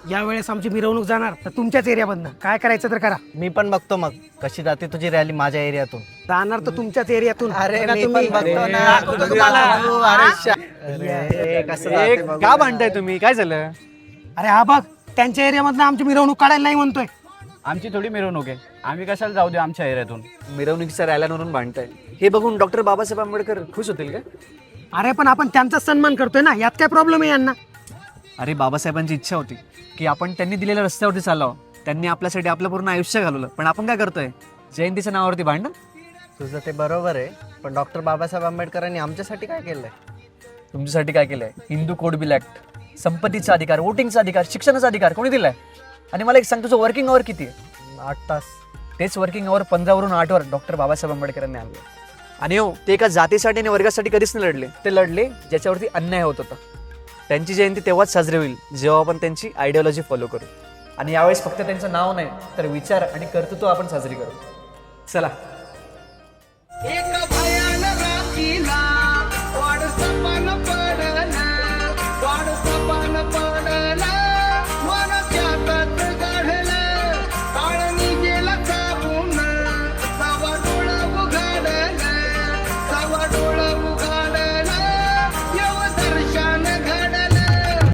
यावेळेस आमची मिरवणूक जाणार तर तुमच्याच एरियामधनं. काय करायचं तर करा. मी पण बघतो मग कशी जाते तुझी रॅली माझ्या एरियातून. जाणार तर तुमच्याच एरियातून. अरे बघा मी तुम्ही. पण बघतो ना. दाखवतो तुम्हाला. अरे कसं जाते बघ. का भांडताय तुम्ही? काय झालं? अरे हा बघ, त्यांच्या एरियामधनं आमची मिरवणूक काढायला नाही म्हणतोय. आमची थोडी मिरवणूक आहे, आम्ही कशाला जाऊ दे आमच्या एरियातून. मिरवणुकीच्या रॅल्यांवरून भांडताय. हे बघून डॉक्टर बाबासाहेब आंबेडकर खुश होतील का? अरे पण आपण त्यांचाच सन्मान करतोय ना, यात काय प्रॉब्लेम आहे यांना? अरे बाबासाहेबांची इच्छा होती की आपण त्यांनी दिलेल्या रस्त्यावरती चालावं. त्यांनी आपल्यासाठी आपलं पूर्ण आयुष्य घालवलं, पण आपण काय करतोय? जयंतीच्या नावावरती भांडण. तुझं ते बरोबर आहे, पण डॉक्टर बाबासाहेब आंबेडकरांनी आमच्यासाठी काय केलंय? तुमच्यासाठी काय केलंय? हिंदू कोड बिल ऍक्ट, संपत्तीचा अधिकार, वोटिंगचा अधिकार, शिक्षणाचा अधिकार कोणी दिलाय? आणि मला एक सांग, तुझं वर्किंग आवर किती आहे? 8 तास. तेच वर्किंग आवर 15 वरून 8 वर डॉक्टर बाबासाहेब आंबेडकरांनी आणले. आणि हो, ते एका जातीसाठी आणि वर्गासाठी कधीच नाही लढले. ते लढले ज्याच्यावरती अन्याय होत होता. त्यांची जयंती तेव्हाच साजरी होईल जेव्हा आपण त्यांची आयडिओलॉजी फॉलो करू. आणि यावेळेस फक्त त्यांचं नाव नाही तर विचार आणि कर्तृत्व आपण साजरी करू. चला. एक भयान रात्रीला वाढ सपान पडला, वाढ सपान पडला.